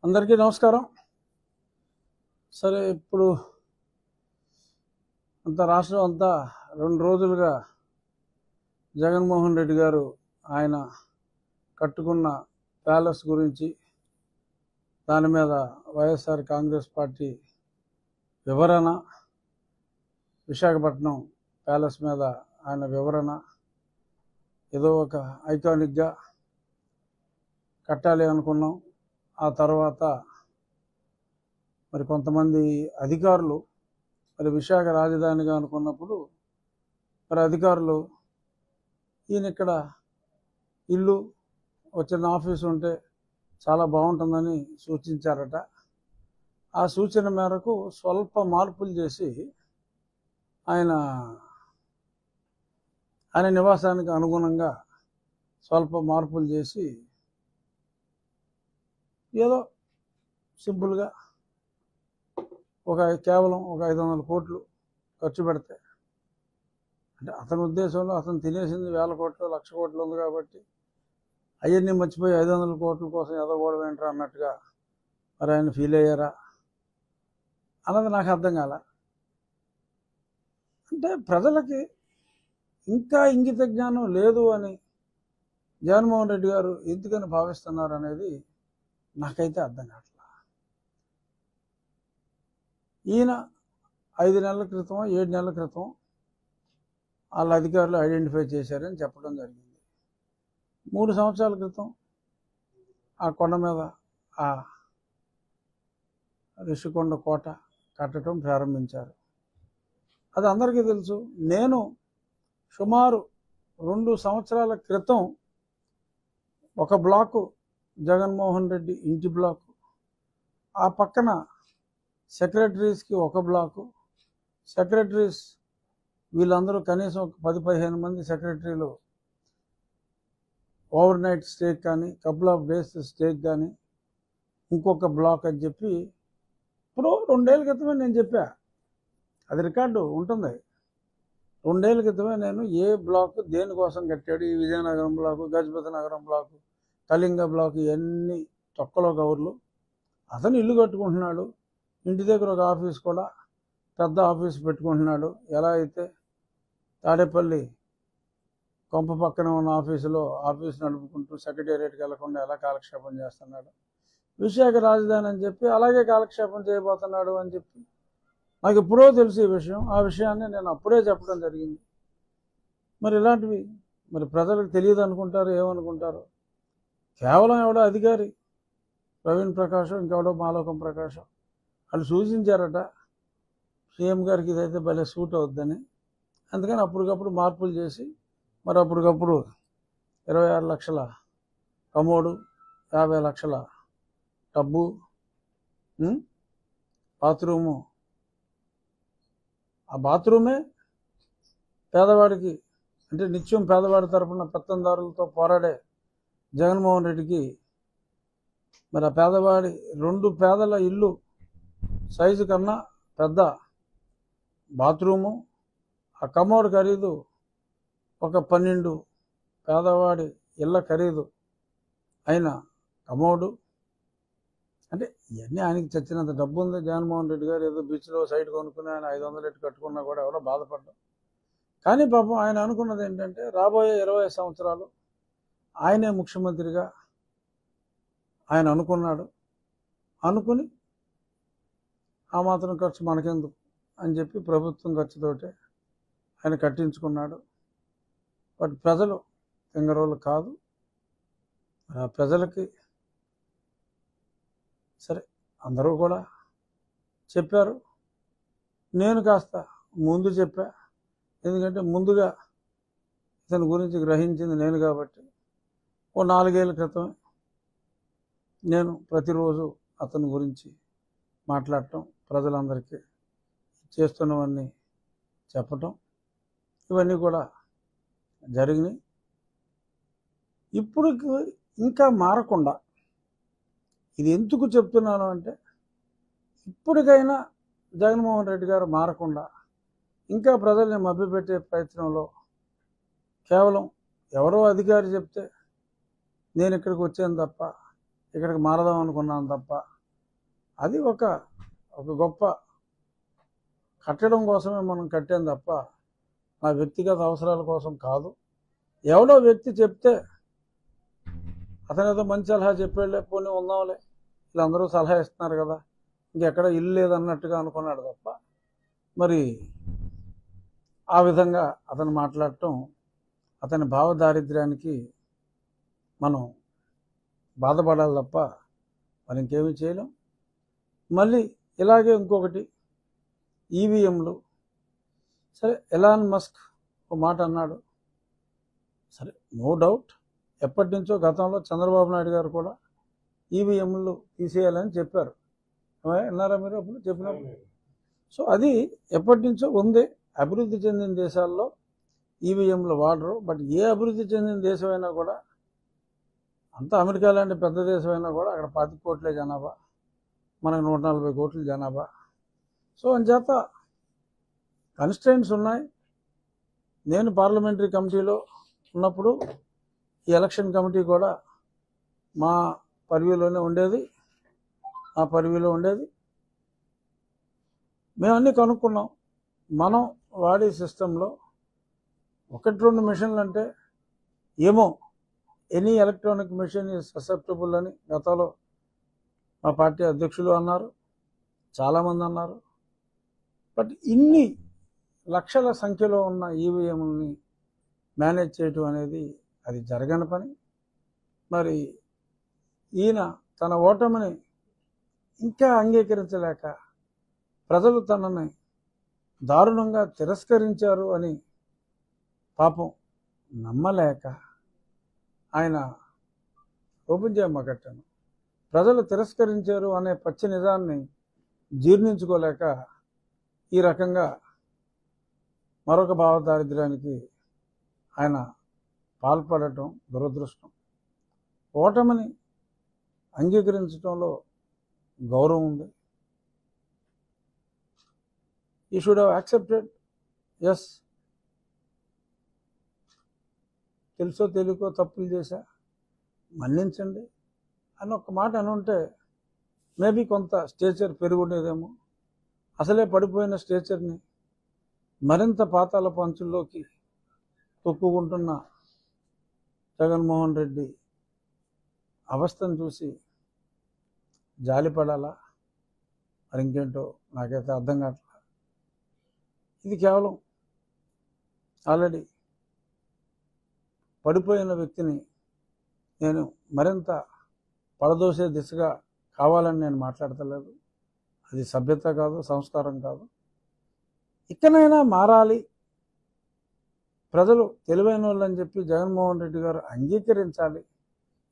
అందరికీ నమస్కారం. సరే, ఇప్పుడు రాష్ట్రం అంతా 2 రోజులుగా జగన్మోహన్ రెడ్డి గారు ఆయన కట్టుకున్న ప్యాలెస్ గురించి, దాని మీద వైఎస్ఆర్ కాంగ్రెస్ పార్టీ వివరణ, విశాఖపట్నం ప్యాలెస్ మీద ఆయన వివరణ, ఏదో ఒక ఐకానిక్గా కట్టాలి అనుకున్నాం. ఆ తర్వాత మరి కొంతమంది అధికారులు మరి విశాఖ రాజధానిగా అనుకున్నప్పుడు మరి అధికారులు ఈయన ఇక్కడ ఇల్లు వచ్చిన ఆఫీసు ఉంటే చాలా బాగుంటుందని సూచించారట. ఆ సూచన మేరకు స్వల్ప మార్పులు చేసి ఆయన నివాసానికి అనుగుణంగా స్వల్ప మార్పులు చేసి ఏదో సింపుల్గా కేవలం ఒక 500 కోట్లు ఖర్చు పెడితే, అంటే అతని ఉద్దేశంలో అతను తినేసింది 1000 కోట్లు 1,00,000 కోట్లు ఉంది కాబట్టి అవన్నీ మర్చిపోయి 500 కోట్ల కోసం ఎదగోవడం ఏంట్రా అన్నట్టుగా మరి ఆయన ఫీల్ అయ్యారా అన్నది నాకు అర్థం కాల. అంటే ప్రజలకి ఇంకా ఇంగిత జ్ఞానం లేదు అని జగన్మోహన్ రెడ్డి గారు ఎందుకని భావిస్తున్నారు అనేది నాకైతే అర్థం కావట్లేదు. ఈయన 5 నెలల క్రితం 7 నెలల క్రితం వాళ్ళ అధికారులు ఐడెంటిఫై చేశారని చెప్పడం జరిగింది. 3 సంవత్సరాల క్రితం ఆ కొండ మీద ఆ రిషికొండ కోట కట్టడం ప్రారంభించారు. అది అందరికీ తెలుసు. నేను సుమారు 2 సంవత్సరాల క్రితం ఒక బ్లాకు జగన్మోహన్ రెడ్డి ఇంటి బ్లాకు, ఆ పక్కన సెక్రటరీస్కి ఒక బ్లాకు, సెక్రటరీస్ వీళ్ళందరూ కనీసం ఒక 10-15 మంది సెక్రటరీలు ఓవర్ నైట్ స్టేక్ కానీ కపుల్ ఆఫ్ డేస్ స్టేక్ కానీ ఇంకొక బ్లాక్ అని చెప్పి ఇప్పుడు 2 ఏళ్ల క్రితమే నేను చెప్పా. అది రికార్డు ఉంటుంది. 2 ఏళ్ల క్రితమే నేను ఏ బ్లాక్ దేనికోసం కట్టాడు, ఈ విజయనగరం బ్లాకు, గజపతి నగరం బ్లాకు, కళింగ బ్లాక్, ఇవన్నీ తొక్కలో కవర్లు. అతను ఇల్లు కట్టుకుంటున్నాడు, ఇంటి దగ్గర ఒక ఆఫీస్ కూడా పెద్ద ఆఫీస్ పెట్టుకుంటున్నాడు. ఎలా అయితే తాడేపల్లి కొంప పక్కన ఉన్న ఆఫీస్ నడుపుకుంటూ సెక్రటేరియట్కి వెళ్లకుండా ఎలా కాలక్షేపం చేస్తున్నాడు, విశాఖ రాజధాని అని చెప్పి అలాగే కాలక్షేపం చేయబోతున్నాడు అని చెప్పి నాకు ఎప్పుడో తెలుసు ఈ విషయం. ఆ విషయాన్ని నేను అప్పుడే చెప్పడం జరిగింది. మరి ఇలాంటివి మరి ప్రజలకు తెలియదు అనుకుంటారు, ఏమనుకుంటారు. కేవలం ఎవడో అధికారి ప్రవీణ్ ప్రకాశం, ఇంకెవడో మాలోకం ప్రకాశం వాళ్ళు సూచించారట సీఎం గారికి ఇదైతే భలే సూట్ అవుద్దని. అందుకని అప్పటికప్పుడు మార్పులు చేసి మరి అప్పటికప్పుడు 26 లక్షల కమోడు, 50 లక్షల టబ్బు, బాత్రూము. ఆ బాత్రూమే పేదవాడికి, అంటే నిత్యం పేదవాడి తరఫున పెత్తందారులతో పోరాడే జగన్మోహన్ రెడ్డికి మరి ఆ పేదవాడి 2 పేదల ఇల్లు సైజు కన్నా పెద్ద బాత్రూము, ఆ కమోడ్ ఖరీదు ఒక 12 పేదవాడి ఇళ్ళ ఖరీదు అయిన కమోడు. అంటే ఇవన్నీ ఆయనకి చచ్చినంత డబ్బు ఉంది. జగన్మోహన్ రెడ్డి గారు ఏదో బీచ్లో సైట్ కొనుక్కుని ఆయన 500 ఎట్టు కట్టుకున్నా కూడా ఎవరో బాధపడ్డాం. కానీ పాపం ఆయన అనుకున్నది ఏంటంటే రాబోయే 20 సంవత్సరాలు ఆయనే ముఖ్యమంత్రిగా ఆయన అనుకున్నాడు. అనుకుని ఆ మాత్రం ఖర్చు మనకెందుకు అని చెప్పి ప్రభుత్వం ఖర్చుతోటే ఆయన కట్టించుకున్నాడు. బట్ ప్రజలు తింగరోళ్ళు కాదు. ఆ ప్రజలకి సరే అందరూ కూడా చెప్పారు. నేను కాస్త ముందు చెప్పా, ఎందుకంటే ముందుగా ఇతని గురించి గ్రహించింది నేను కాబట్టి. ఓ 4 ఏళ్ల క్రితం నేను ప్రతిరోజు అతని గురించి మాట్లాడటం, ప్రజలందరికీ చేస్తున్నవన్నీ చెప్పటం, ఇవన్నీ కూడా జరిగినాయి. ఇప్పుడు ఇంకా మారకుండా, ఇది ఎందుకు చెప్తున్నాను అంటే ఇప్పటికైనా జగన్మోహన్ రెడ్డి గారు మారకుండా ఇంకా ప్రజల్ని మభ్యపెట్టే ప్రయత్నంలో కేవలం ఎవరో అధికారి చెప్తే నేను ఇక్కడికి వచ్చాను తప్ప, ఇక్కడికి మారదాం అనుకున్నాను తప్ప అది ఒక గొప్ప కట్టడం కోసమే మనం కట్టాం తప్ప నా వ్యక్తిగత అవసరాల కోసం కాదు. ఎవడో వ్యక్తి చెప్తే అతను ఏదో మంచి సలహా చెప్పాడులే, పోనీ ఉందాంలే, వీళ్ళందరూ సలహా ఇస్తున్నారు కదా, ఇంకెక్కడ ఇల్లు లేదన్నట్టుగా అనుకున్నాడు తప్ప మరి ఆ విధంగా అతను మాట్లాడటం అతని భావదారిద్ర్యానికి మనం బాధపడాలి తప్ప మరి ఇంకేమీ చేయలేం. మళ్ళీ ఇలాగే ఇంకొకటి ఈవీఎంలు. సరే, ఎలాన్ మస్క్ ఒక మాట అన్నాడు. సరే, నో డౌట్, ఎప్పటి నుంచో గతంలో చంద్రబాబు నాయుడు గారు కూడా ఈవీఎంలు తీసేయాలని చెప్పారు. విన్నారా మీరు అప్పుడు చెప్పినప్పుడు? సో అది ఎప్పటి నుంచో ఉంది. అభివృద్ధి చెందిన దేశాల్లో ఈవీఎంలు వాడరు. బట్ ఏ అభివృద్ధి చెందిన దేశమైనా కూడా, అంత అమెరికా లాంటి పెద్ద దేశమైనా కూడా అక్కడ 25 కోట్లే జనాభా, మనకు 140 కోట్ల జనాభా. సో అంచేత కన్స్ట్రెయింట్స్ ఉన్నాయి. నేను పార్లమెంటరీ కమిటీలో ఉన్నప్పుడు ఈ ఎలక్షన్ కమిటీ కూడా మా పరివిలోనే ఉండేది, ఆ పరివిలో ఉండేది. మేము అన్నీ కనుక్కున్నాం. మనం వాడే సిస్టంలో 1-2 మిషన్లు అంటే ఏమో, any electronic machine is susceptible అని గతంలో మా పార్టీ అధ్యక్షులు అన్నారు, చాలామంది అన్నారు. బట్ ఇన్ని లక్షల సంఖ్యలో ఉన్న ఈవీఎంని మేనేజ్ చేయటం అనేది అది జరగని పని. మరి ఈయన తన ఓటమిని ఇంకా అంగీకరించలేక, ప్రజలు తనని దారుణంగా తిరస్కరించారు అని పాపం నమ్మలేక ఆయన ఓపెన్ చేయమ్మకట్టాను. ప్రజలు తిరస్కరించారు అనే పచ్చి నిజాన్ని జీర్ణించుకోలేక ఈ రకంగా మరొక భావదారిద్ర్యానికి ఆయన పాల్పడటం దురదృష్టం. ఓటమిని అంగీకరించడంలో గౌరవం ఉంది. You should have accepted, yes, తెలుసో తెలియకో తప్పులు చేశా, మన్నించండి అని ఒక మాట అనుంటే మేబీ కొంత స్టేచర్ పెరుగుండేదేమో. అసలే పడిపోయిన స్టేచర్ని మరింత పాతాల పంచుల్లోకి తొక్కుకుంటున్న జగన్మోహన్ రెడ్డి అవస్థను చూసి జాలిపడాలా, మరి ఇంకేంటో నాకైతే అర్థం కావట్లేదు. ఇది కేవలం ఆల్రెడీ పడిపోయిన వ్యక్తిని నేను మరింత పడదోసే దిశగా కావాలని నేను మాట్లాడతలేదు. అది సభ్యత కాదు, సంస్కారం కాదు. ఇకనైనా మారాలి, ప్రజలు తెలివైన వాళ్ళని చెప్పి జగన్మోహన్ రెడ్డి గారు అంగీకరించాలి.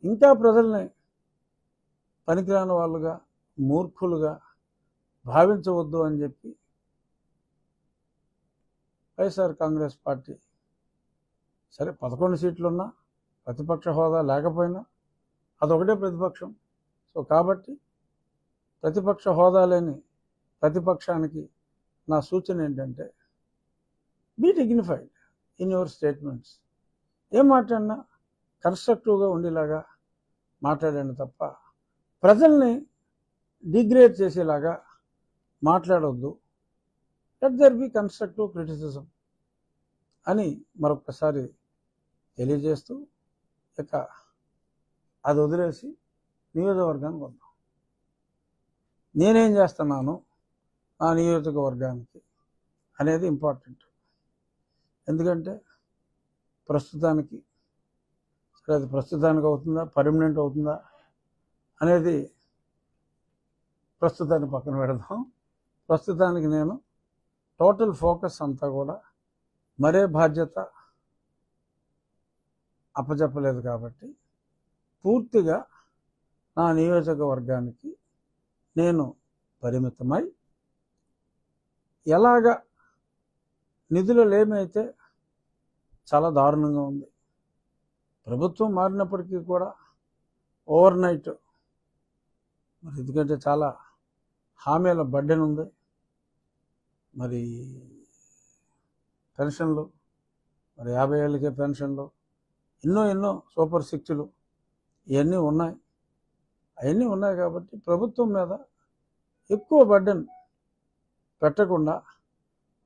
ఇంకా ప్రజల్ని పనికిరాని వాళ్ళుగా, మూర్ఖులుగా భావించవద్దు అని చెప్పి వైఎస్ఆర్ కాంగ్రెస్ పార్టీ, సరే 11 సీట్లున్నా, ప్రతిపక్ష హోదా లేకపోయినా అదొకటే ప్రతిపక్షం. సో కాబట్టి ప్రతిపక్ష హోదా లేని ప్రతిపక్షానికి నా సూచన ఏంటంటే, be dignified in your statements. ఏం మాట్లాడినా కన్స్ట్రక్టివ్గా ఉండేలాగా మాట్లాడండి తప్ప ప్రజల్ని డిగ్రేడ్ చేసేలాగా మాట్లాడవద్దు. Let there be constructive criticism అని మరొకసారి తెలియజేస్తూ, ఇక అది వదిలేసి నియోజకవర్గానికి వద్దాం. నేనేం చేస్తున్నాను ఆ నియోజకవర్గానికి అనేది ఇంపార్టెంట్. ఎందుకంటే ప్రస్తుతానికి, సరే అది ప్రస్తుతానికి అవుతుందా, పర్మనెంట్ అవుతుందా అనేది ప్రస్తుతాన్ని పక్కన పెడదాం. ప్రస్తుతానికి నేను టోటల్ ఫోకస్ అంతా కూడా మరే బాధ్యత అప్పచెప్పలేదు కాబట్టి పూర్తిగా నా నియోజకవర్గానికి నేను పరిమితమై, ఎలాగ నిధులు లేమైతే చాలా దారుణంగా ఉంది. ప్రభుత్వం మారినప్పటికీ కూడా ఓవర్ నైట్, మరి ఎందుకంటే చాలా హామీల బడ్డెన్ ఉంది. మరి పెన్షన్లు, మరి 50 ఏళ్ళకే పెన్షన్లు, ఎన్నో సూపర్ సిక్స్లు ఇవన్నీ ఉన్నాయి. అవన్నీ ఉన్నాయి కాబట్టి ప్రభుత్వం మీద ఎక్కువ బర్డెన్ పెట్టకుండా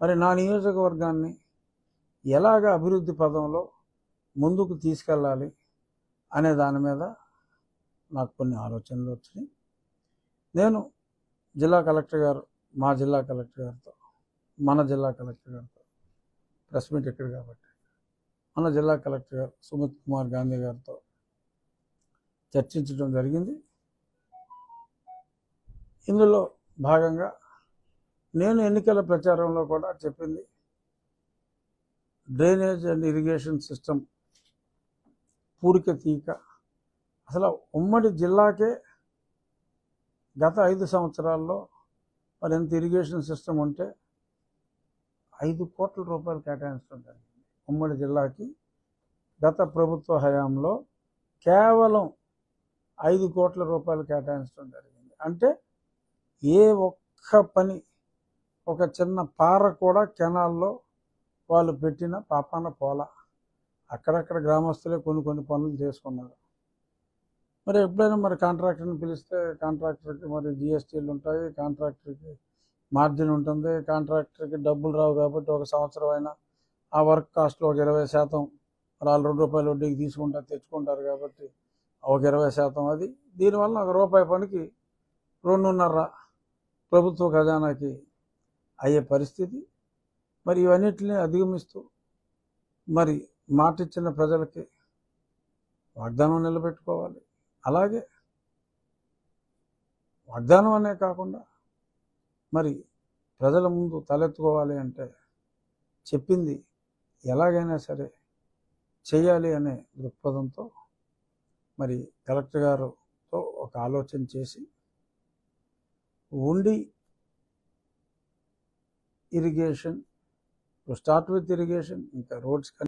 మరి నా నియోజకవర్గాన్ని ఎలాగ అభివృద్ధి పదంలో ముందుకు తీసుకెళ్ళాలి అనే దాని మీద నాకు కొన్ని ఆలోచనలు వచ్చినాయి. నేను జిల్లా కలెక్టర్ గారు, మా జిల్లా కలెక్టర్ గారితో, మన జిల్లా కలెక్టర్ గారితో, ప్రెస్ మీట్ ఎక్కడ కాబట్టి మన జిల్లా కలెక్టర్ గారు సుమిత్ కుమార్ గాంధీ గారితో చర్చించడం జరిగింది. ఇందులో భాగంగా నేను ఎన్నికల ప్రచారంలో కూడా చెప్పింది డ్రైనేజ్ అండ్ ఇరిగేషన్ సిస్టమ్ పూడిక తీక. అసలు ఉమ్మడి జిల్లాకే గత 5 సంవత్సరాల్లో మరి ఎంత ఇరిగేషన్ సిస్టమ్ ఉంటే 5 కోట్ల రూపాయలు కేటాయించడం జరిగింది. ఉమ్మడి జిల్లాకి గత ప్రభుత్వ హయాంలో కేవలం 5 కోట్ల రూపాయలు కేటాయించడం జరిగింది. అంటే ఏ ఒక్క పని, ఒక చిన్న పార కూడా కెనాల్లో వాళ్ళు పెట్టిన పాపాన పోల. అక్కడక్కడ గ్రామస్తులే కొన్ని పనులు చేసుకున్నారు. మరి ఎప్పుడైనా మరి కాంట్రాక్టర్ని పిలిస్తే కాంట్రాక్టర్కి మరి జిఎస్టీలు ఉంటాయి, కాంట్రాక్టర్కి మార్జిన్ ఉంటుంది, కాంట్రాక్టర్కి డబ్బులు రావు. కాబట్టి ఒక సంవత్సరం అయినా ఆ వర్క్ కాస్ట్లో ఒక 20% మరి వాళ్ళు ₹2 వడ్డీకి తెచ్చుకుంటారు. కాబట్టి ఒక 20% అది. దీనివల్ల ₹1 పనికి 2.5 ప్రభుత్వ ఖజానాకి అయ్యే పరిస్థితి. మరి ఇవన్నిటిని అధిగమిస్తూ మరి మాటిచ్చిన ప్రజలకి వాగ్దానం నిలబెట్టుకోవాలి. అలాగే వాగ్దానం అనే కాకుండా మరి ప్రజల ముందు తలెత్తుకోవాలి అంటే చెప్పింది ఎలాగైనా సరే చేయాలి అనే దృక్పథంతో మరి కలెక్టర్ గారితో ఒక ఆలోచన చేసి ఉండి ఇరిగేషన్, స్టార్ట్ విత్ ఇరిగేషన్, ఇంకా రోడ్స్